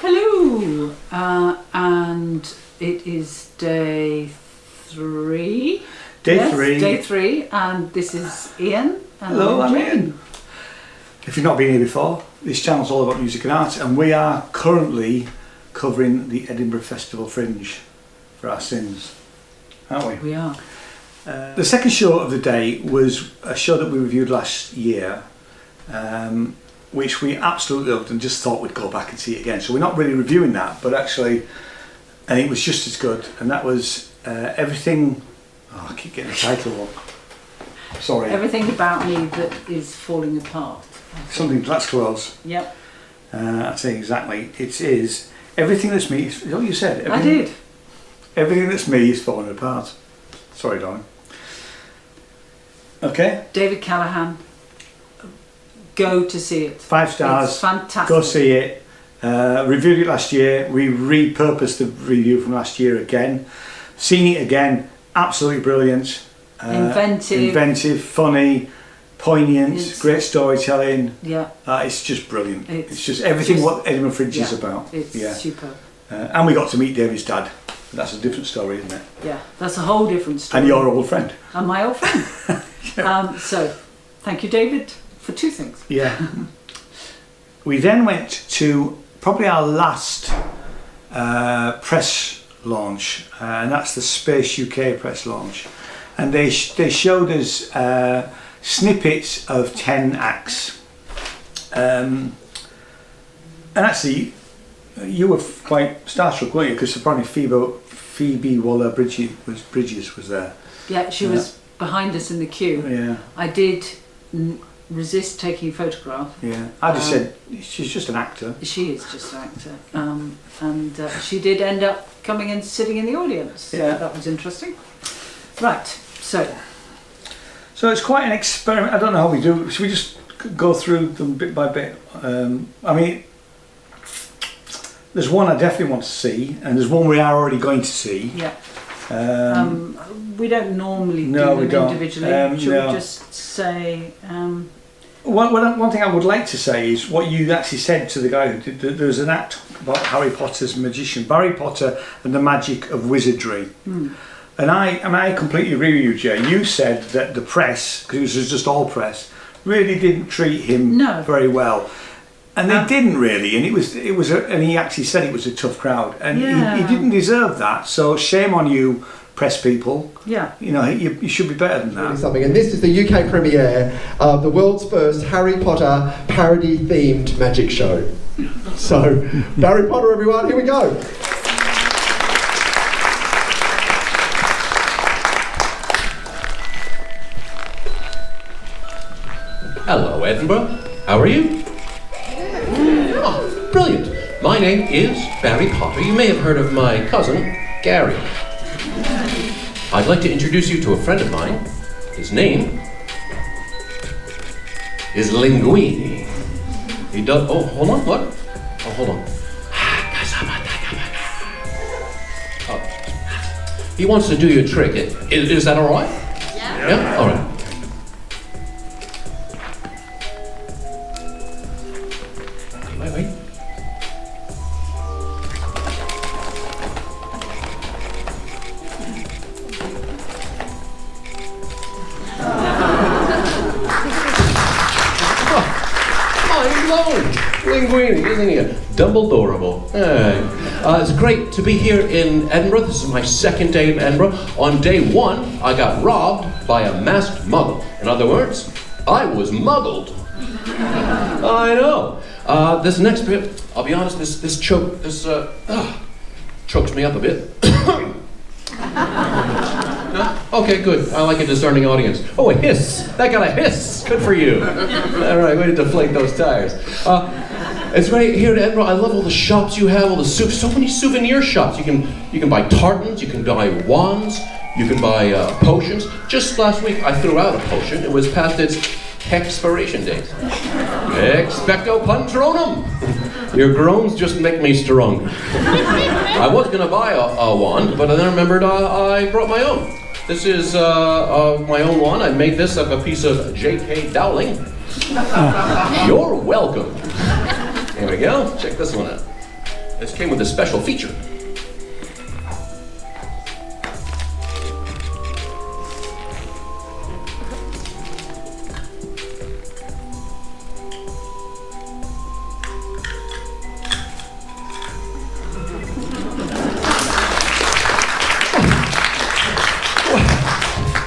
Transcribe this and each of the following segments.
Hello, and it is day 3. Day 3, and this is Ian. And Hello, I'm Ian. If you've not been here before, this channel's all about music and art, and we are currently covering the Edinburgh Festival Fringe for our sins, aren't we? We are. The second show of the day was a show that we reviewed last year, which we absolutely loved and just thought we'd go back and see it again. So we're not really reviewing that, but actually, and it was just as good. And that was everything. Oh, I keep getting the title wrong. Sorry. Everything about me that is falling apart. Something that's close. Yep. I'd say exactly. It is everything that's me. Is what you said? I did. Everything that's me is falling apart. Sorry, darling. Okay. David Callahan. Go to see it. 5 stars. It's fantastic. Go see it. Reviewed it last year. We repurposed the review from last year again. Seen it again. Absolutely brilliant. Inventive, funny, poignant, great storytelling. Yeah. It's just brilliant. It's just everything what Edinburgh Fringe is about. It's superb. And we got to meet David's dad. That's a different story, isn't it? Yeah, that's a whole different story. And your old friend. And my old friend. Yeah. So, thank you, David, for 2 things. Yeah. We then went to probably our last press launch, and that's the theSpaceUK press launch. And they showed us snippets of 10 acts. And actually, you were quite starstruck, weren't you? Because apparently Phoebe Waller-Bridges was there. Yeah, she was behind us in the queue. Yeah. I did resist taking a photograph. Yeah. I just said, she's just an actor. She is just an actor. And she did end up coming and sitting in the audience. Yeah. That was interesting. Right, so it's quite an experiment. I don't know how we do. Should we just go through them bit by bit? I mean, there's one I definitely want to see, and there's one we are already going to see. Yeah. We don't normally do them individually. Should we just say? One thing I would like to say is what you actually said to the guy who did. There was an act about Harry Potter's magician, Harry Potter and the Magic of Wizardry. And I completely agree with you, Jay. You said that the press, because it was just all press, really didn't treat him very well. And they didn't really, and and he actually said it was a tough crowd, and he didn't deserve that. So shame on you, press people. Yeah, you know you should be better than that. Really something, and this is the UK premiere of the world's first Harry Potter parody-themed magic show. So, Harry Potter, everyone, here we go. Hello, Edinburgh. How are you? Oh, brilliant. My name is Barry Potter. You may have heard of my cousin, Gary. I'd like to introduce you to a friend of mine. His name is Linguini. He does... Oh, hold on, what? Oh, hold on. He wants to do you a trick. Is that all right? Yeah. Yeah? All right. Wait. Linguini, isn't he? Dumbledorable. It's great to be here in Edinburgh. This is my second day in Edinburgh. On day 1, I got robbed by a masked muggle. In other words, I was muggled. I know. This next bit, I'll be honest, this chokes me up a bit. Okay, good. I like a discerning audience. Oh, a hiss. That got a hiss. Good for you. All right, way to deflate those tires. It's great here in Edinburgh. I love all the shops you have, all the so many souvenir shops. You can buy tartans, you can buy wands, you can buy potions. Just last week, I threw out a potion. It was past its expiration date. Expecto Patronum. Your groans just make me strong. I was gonna buy a wand, but then I remembered I brought my own. This is my own wand. I made this of a piece of J.K. Dowling. You're welcome. Here we go. Check this one out. This came with a special feature.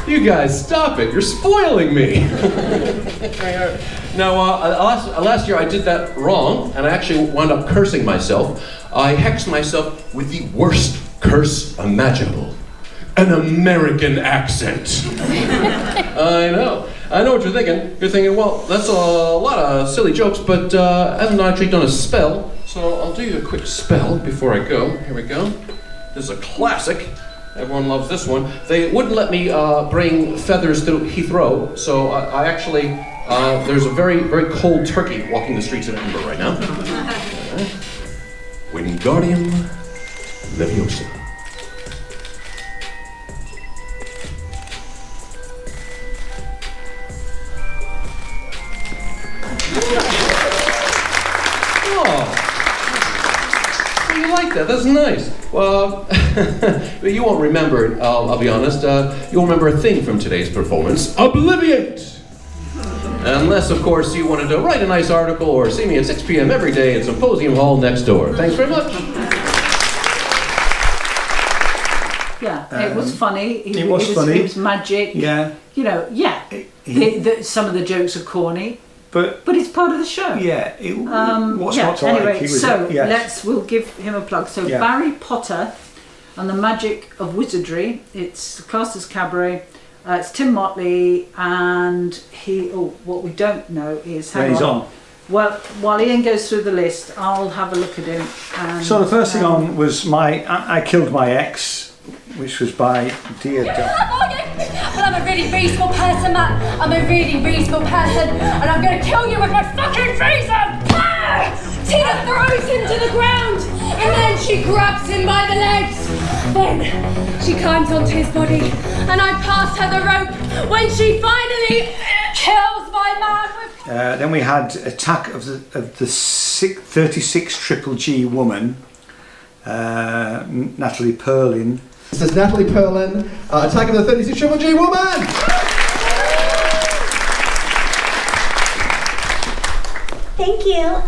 You guys, stop it. You're spoiling me. Now, last year I did that wrong, and I actually wound up cursing myself. I hexed myself with the worst curse imaginable. An American accent. I know what you're thinking. You're thinking, well, that's a lot of silly jokes, but I haven't actually done a spell, so I'll do you a quick spell before I go. Here we go. This is a classic. Everyone loves this one. They wouldn't let me bring feathers to Heathrow, so I actually, there's a very, very cold turkey walking the streets of Edinburgh right now. Wingardium Leviosa. Oh, you like that? That's nice. Well, you won't remember it, I'll be honest. You won't remember a thing from today's performance. Obliviate! Unless, of course, you wanted to write a nice article or see me at 6 p.m. every day at Symposium Hall next door. Thanks very much. Yeah, it was funny. It was funny. It was magic. Yeah. You know, yeah. Some of the jokes are corny. But it's part of the show. Yeah. What's not to anyway, like? we'll give him a plug. So Barry Potter and the Magic of Wizardry. It's cast as cabaret. It's Tim Motley, and what we don't know is he's on. Well, while Ian goes through the list, I'll have a look at him. And, so the first thing on was I Killed My Ex, which was by Dear Dog. But I'm a really reasonable person, Matt. I'm a really reasonable person, and I'm going to kill you with my fucking razor! Tina throws him to the ground, and then she grabs him by the legs. Then she climbs onto his body, and I pass her the rope when she finally kills my man. Then we had Attack of the 36 Triple G Woman, Natalie Perlin. This is Natalie Perlin, Attack of the 36 Triple G Woman! Thank you.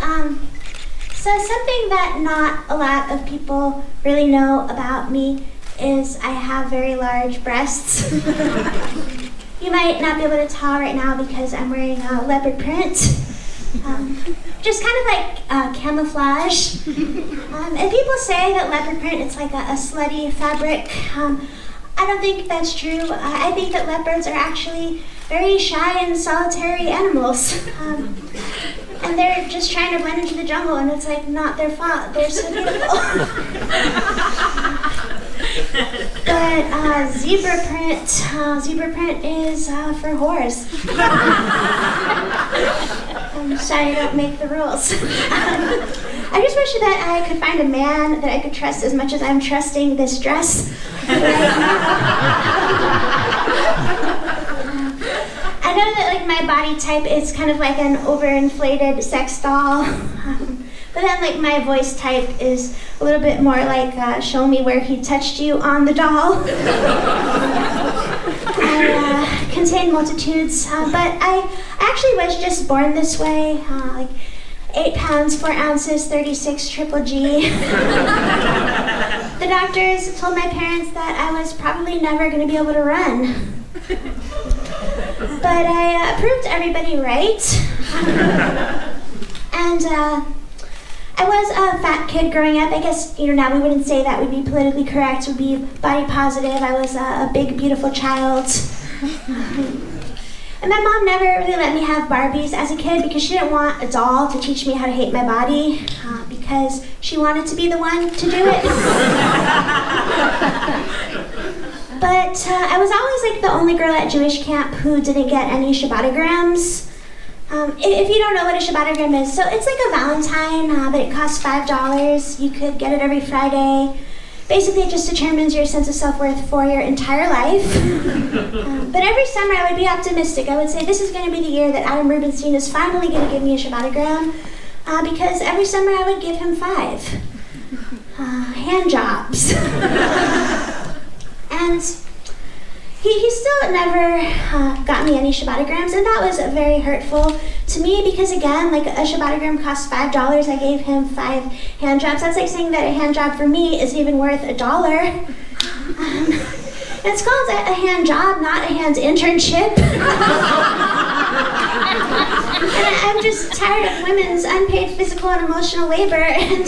So something that not a lot of people really know about me is I have very large breasts. You might not be able to tell right now because I'm wearing leopard print. Just kind of like camouflage. And people say that leopard print is like a slutty fabric. I don't think that's true. I think that leopards are actually very shy and solitary animals. And they're just trying to blend into the jungle, and it's like not their fault. They're so beautiful. But zebra print is for whores. I'm sorry, I don't make the rules. I just wish that I could find a man that I could trust as much as I'm trusting this dress right now. I know that like my body type is kind of like an overinflated sex doll. But then like my voice type is a little bit more like show me where he touched you on the doll. I contain multitudes, but I actually was just born this way, like 8 pounds, 4 ounces, 36 Triple G. The doctors told my parents that I was probably never going to be able to run. But I proved everybody right. And I was a fat kid growing up. I guess, now we wouldn't say that would be politically correct. It would be body positive. I was a big, beautiful child. And my mom never really let me have Barbies as a kid because she didn't want a doll to teach me how to hate my body because she wanted to be the one to do it. But I was always like the only girl at Jewish camp who didn't get any Shabbatograms. If you don't know what a Shabatogram is, so it's like a Valentine, but it costs $5. You could get it every Friday. Basically, it just determines your sense of self-worth for your entire life. But every summer, I would be optimistic. I would say, this is going to be the year that Adam Rubenstein is finally going to give me a Shabatogram, because every summer I would give him 5. hand jobs. And he still never got me any shibatagrams, and that was very hurtful to me because, again, like a shibatagram costs $5. I gave him 5 hand jobs. That's like saying that a hand job for me is even worth $1. It's called a hand job, not a hand internship. And I'm just tired of women's unpaid physical and emotional labor, and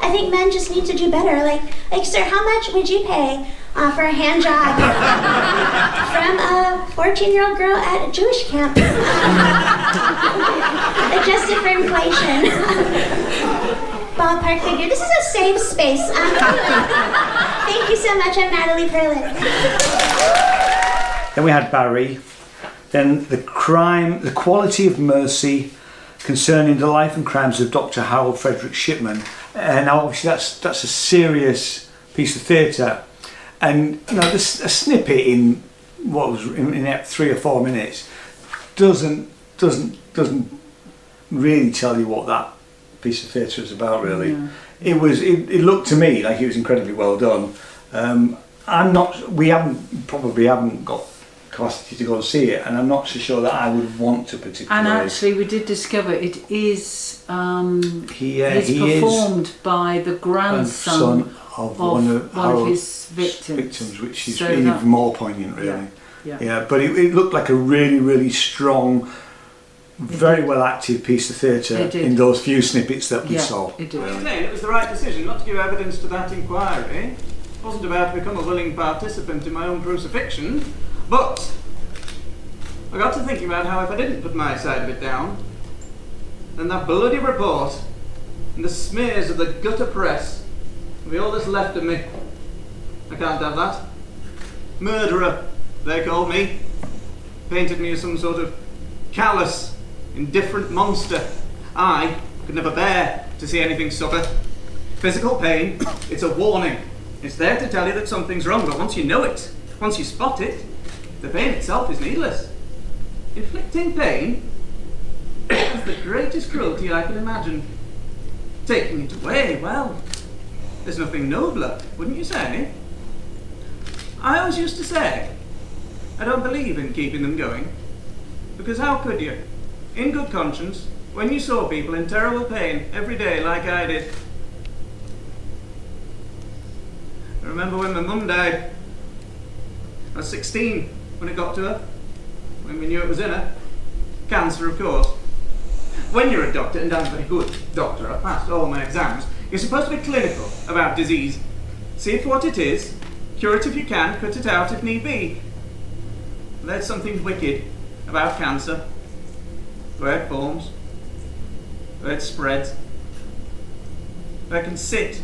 I think men just need to do better. Like, sir, how much would you pay for a hand job from a 14-year-old girl at a Jewish camp? Adjusted for inflation. Ballpark figure. This is a safe space. Thank you so much. I'm Natalie Perlin. Then we had Barry. Then the quality of mercy concerning the life and crimes of Dr. Harold Frederick Shipman. And now obviously that's a serious piece of theatre. And you know, a snippet in what was in 3 or 4 minutes doesn't really tell you what that piece of theatre is about, really. Yeah. It looked to me like it was incredibly well done. We haven't got capacity to go and see it, and I'm not so sure that I would want to particularly. And actually, we did discover it is performed by the grandson of one of his victims, which is so even more poignant, really. Yeah. But it looked like a really, really strong, very well acted piece of theatre in those few snippets that we saw. It did. It was the right decision not to give evidence to that inquiry. I wasn't about to become a willing participant in my own crucifixion, but I got to thinking about how if I didn't put my side of it down, then that bloody report and the smears of the gutter press will be all that's left of me. I can't have that. Murderer, they called me. Painted me as some sort of callous, indifferent monster. I could never bear to see anything suffer. Physical pain, it's a warning. It's there to tell you that something's wrong, but once you know it, once you spot it, the pain itself is needless. Inflicting pain is the greatest cruelty I can imagine. Taking it away, well, there's nothing nobler, wouldn't you say? I always used to say, I don't believe in keeping them going. Because how could you, in good conscience, when you saw people in terrible pain every day like I did? I remember when my mum died. I was 16 when it got to her, when we knew it was in her. Cancer, of course. When you're a doctor, and I'm a very good doctor, I passed all my exams, you're supposed to be clinical about disease. See it for what it is, cure it if you can, cut it out if need be. But there's something wicked about cancer, where it forms, where it spreads, where it can sit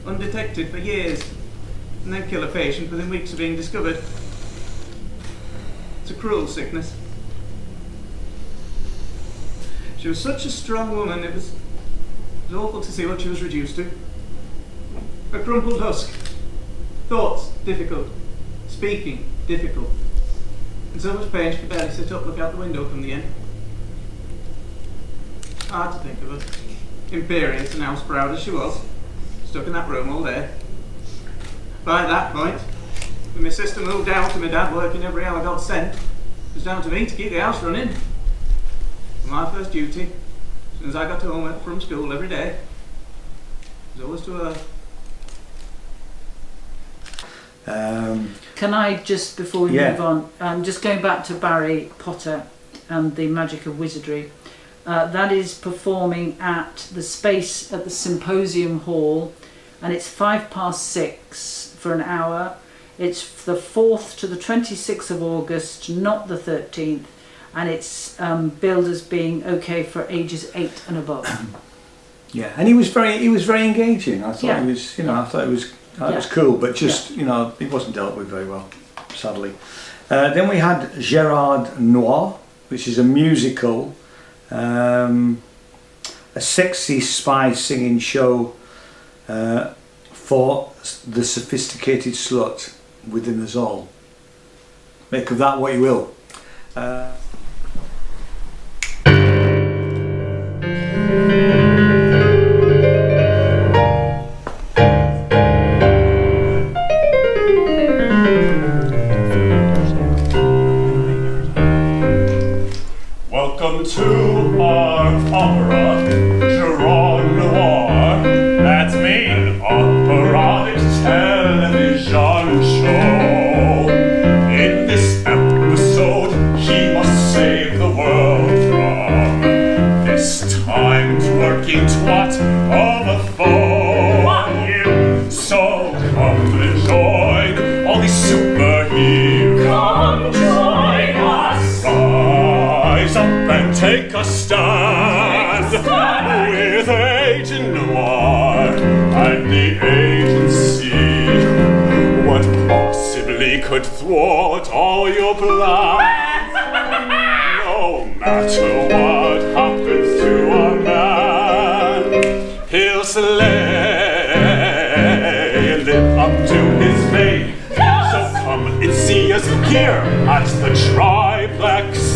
undetected for years and then kill a patient within weeks of being discovered. It's a cruel sickness. She was such a strong woman, it was awful to see what she was reduced to. A crumpled husk. Thoughts difficult. Speaking difficult. And so much pain she could barely sit up, look out the window from the end. Hard to think of her. Imperious and house proud as she was. Stuck in that room all day. By that point, when my sister moved out and my dad working every hour God sent, it was down to me to keep the house running. My first duty, as soon as I got home from school every day, was always to her. Can I just, before we move on, just going back to Barry Potter and the Magic of Wizardry, that is performing at the Space at the Symposium Hall, and it's 6:05 for an hour. It's the 4th to the 26th of August, not the 13th, and it's billed as being okay for ages 8 and above. Yeah, and he was very engaging. I thought it was cool, but just it wasn't dealt with very well, sadly. Then we had Gerard Noir, which is a musical, a sexy spy singing show for the sophisticated slut within us all. Make of that what you will. take a stand with Agent Noir and the agency. What possibly could thwart all your plans? No matter what happens to our man, he'll slay and live up to his fate. So come and see us here at the Triplex.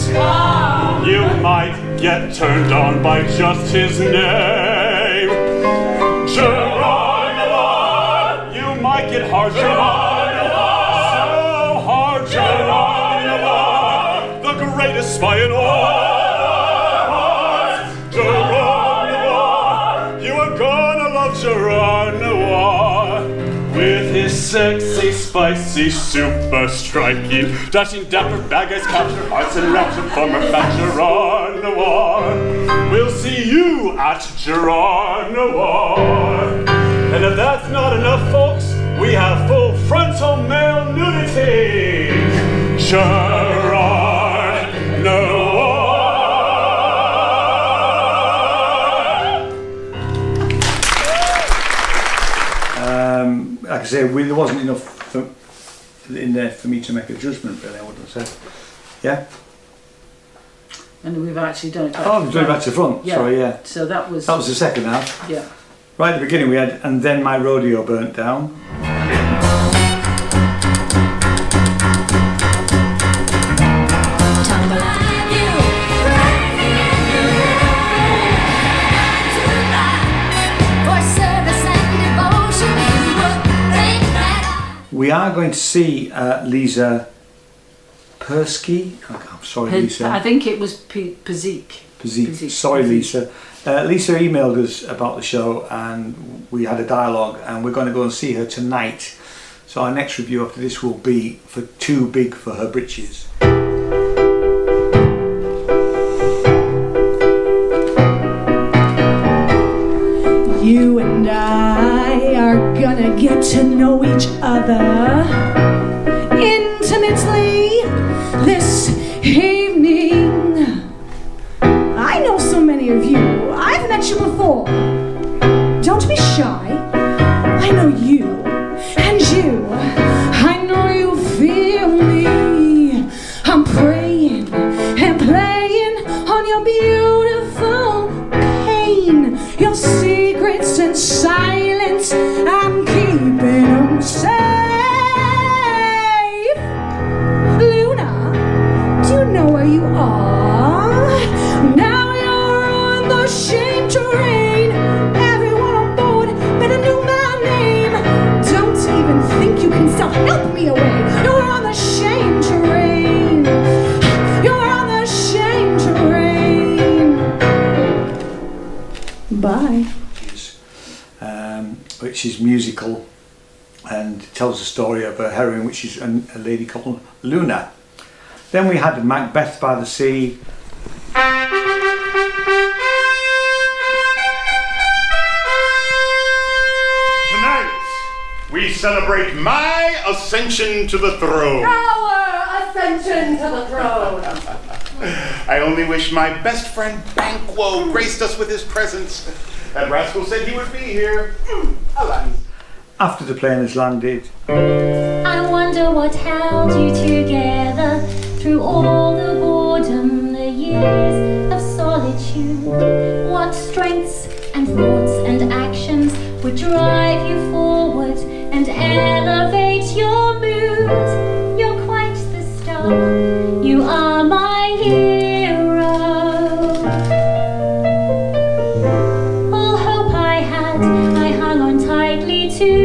You might get turned on by just his name. Gerard Noir! You might get hard, Gerard Noir! So hard, Gerard Noir! The greatest spy in all hearts! Gerard Noir! You are gonna love Gerard Noir! With his sexy, spicy, super striking, dashing, dapper, bad guys, capture hearts and rapture, former fat Gerard Noir. We'll see you at Gerard Noir. And if that's not enough, folks, we have full frontal male nudity. Gerard Noir. Like I say, there wasn't enough in there for me to make a judgment, really, I wouldn't say. Yeah? And we've actually done it back Oh, we've done it back to the front, Yeah. sorry, yeah. So that was That was the second half. yeah. Right at the beginning we had, and then my rodeo burnt down. We are going to see Lisa Persky. I'm sorry, Lisa. I think it was Pazik. Pazik. Sorry, Lisa. Lisa emailed us about the show and we had a dialogue, and we're going to go and see her tonight. So our next review after this will be for Too Big For Her Britches. You and I are gonna get to know each other intimately this evening. I know so many of you. I've met you before. Don't be shy. I know you and you. I know you feel me. I'm praying and playing on your beautiful pain, your secrets and silence. I'm keeping them safe. Luna, do you know where you are? Now you're on the shame train. Everyone on board better know my name. Don't even think you can self-help me away. You're on the shame train. You're on the shame train. Bye. Which is musical and tells the story of a heroine, which is a lady called Luna. Then we had Macbeth by the Sea. Tonight, we celebrate my ascension to the throne. Our ascension to the throne. I only wish my best friend Banquo graced us with his presence. That rascal said he would be here. Alas. After the plane has landed, I wonder what held you together through all the boredom, the years of solitude. What strengths and thoughts and actions would drive you forward and elevate your mood? You're quite the star. You are my hero. All hope I had, I hung on tightly to.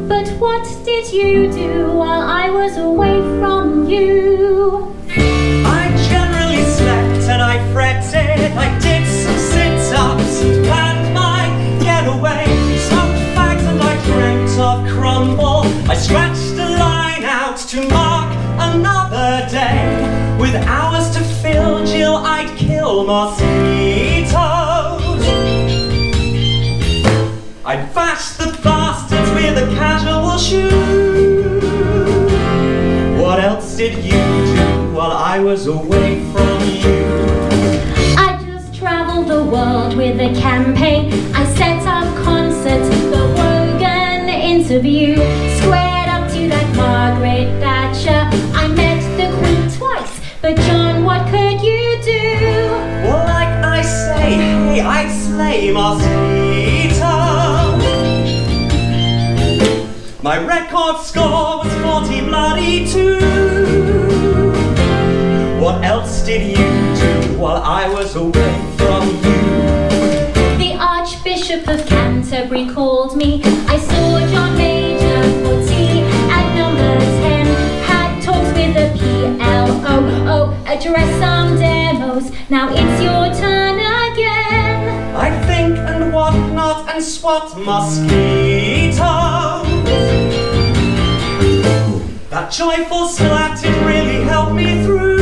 But what did you do while I was away from you? I generally slept and I fretted. I did some sit-ups and planned my getaway. Smoked fags and I dreamt of crumble. I scratched a line out to mark another day. With hours to fill, Jill, I'd kill mosquitoes. I'd bash the bastards with a casual shoe. What else did you do while while I was away from you. I just travelled the world with a campaign. I set up concerts, the Wogan interview, squared up to that Margaret Thatcher. I met the Queen twice, but John, what could you do? Well, like I say, hey, I'd slay mosquito. My record score was 40 bloody 2. What else did you do while I was away from you? The Archbishop of Canterbury called me. I saw John Major for tea at number 10. Had talks with the PLO, addressed some demos. Now it's your turn again. I think and whatnot and swat mosquitoes. That joyful slat, it really helped me through.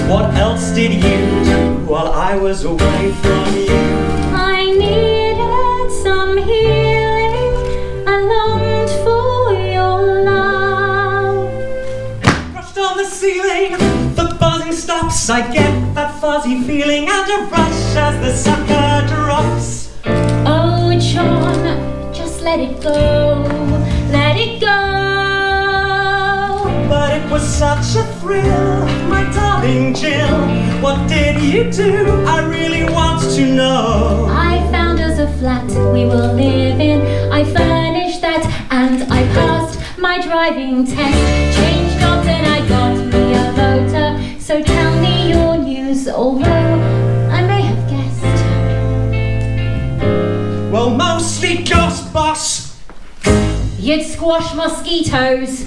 What else did you do while I was away from you? I needed some healing. I longed for your love. Brushed on the ceiling, the buzzing stops. I get that fuzzy feeling and a rush as the sucker drops. Oh, John, just let it go. Let it go. But it was such a thrill, my darling Jill. What did you do? I really want to know. I found us a flat we will live in. I furnished that and I passed my driving test. Changed jobs and I got me a motor. So tell me your news, although I may have guessed. Well, mostly goss, boss. You'd squash mosquitoes.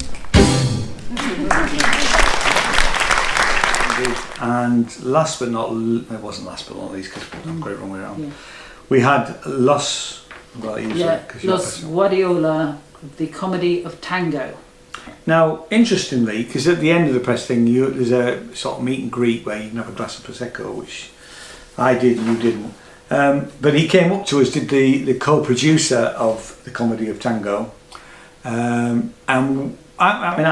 And last but not, it wasn't last but not least because I've got it wrong way around. Yeah. We had Los Guardiola, the comedy of Tango. Now, interestingly, because at the end of the press thing, there's a sort of meet and greet where you can have a glass of Prosecco, which I did and you didn't. But he came up to us, did the co-producer of the comedy of Tango. And I mean,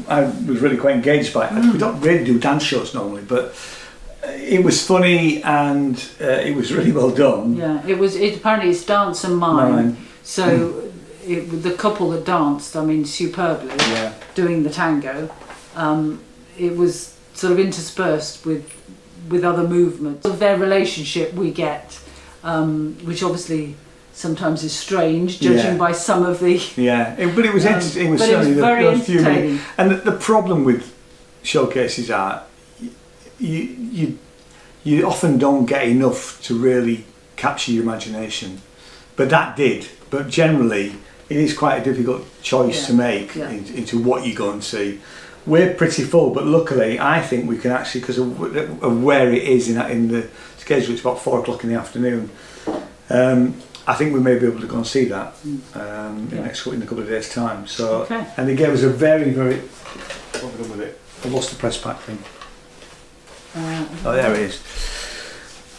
I was really quite engaged by it. We don't really do dance shows normally, but it was funny and it was really well done. Yeah, apparently it's Dance and Mime. So the couple that danced, I mean, superbly, doing the tango. It was sort of interspersed with other movements of their relationship we get, which obviously sometimes is strange, judging by some of the... but it was interesting. It was certainly very entertaining. And the problem with showcases are you often don't get enough to really capture your imagination. But that did. But generally, it is quite a difficult choice to make into what you go and see. We're pretty full, but luckily I think we can actually, because of where it is in the schedule, it's about 4 o'clock in the afternoon. I think we may be able to go and see that in a couple of days' time. So, and they gave us a very, very. What have we done with it? I lost the press pack thing. Oh, there it is.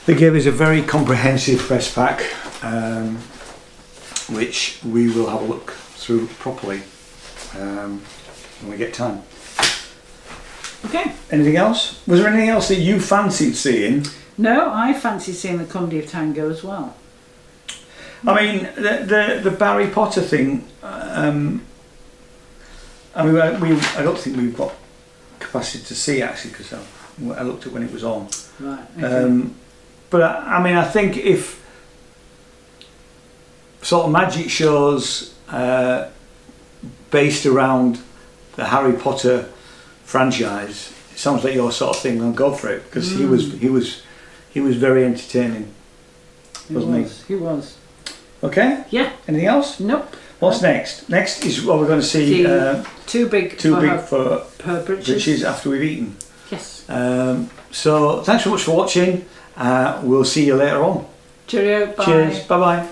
They gave us a very comprehensive press pack, which we will have a look through properly when we get time. Okay. Anything else? Was there anything else that you fancied seeing? No, I fancy seeing the comedy of Tango as well. I mean, the Barry Potter thing. I mean, I don't think we've got capacity to see actually, because I looked at when it was on. Right. Okay. But I mean, I think if sort of magic shows based around the Harry Potter franchise, it sounds like your sort of thing, then go for it, because he was very entertaining, wasn't he? He was. Okay. Yeah. Anything else? Nope. What's next? Next is what we're going to see. Too big for her britches after we've eaten. Yes. So thanks so much for watching. We'll see you later on. Cheerio. Bye. Cheers. Bye bye.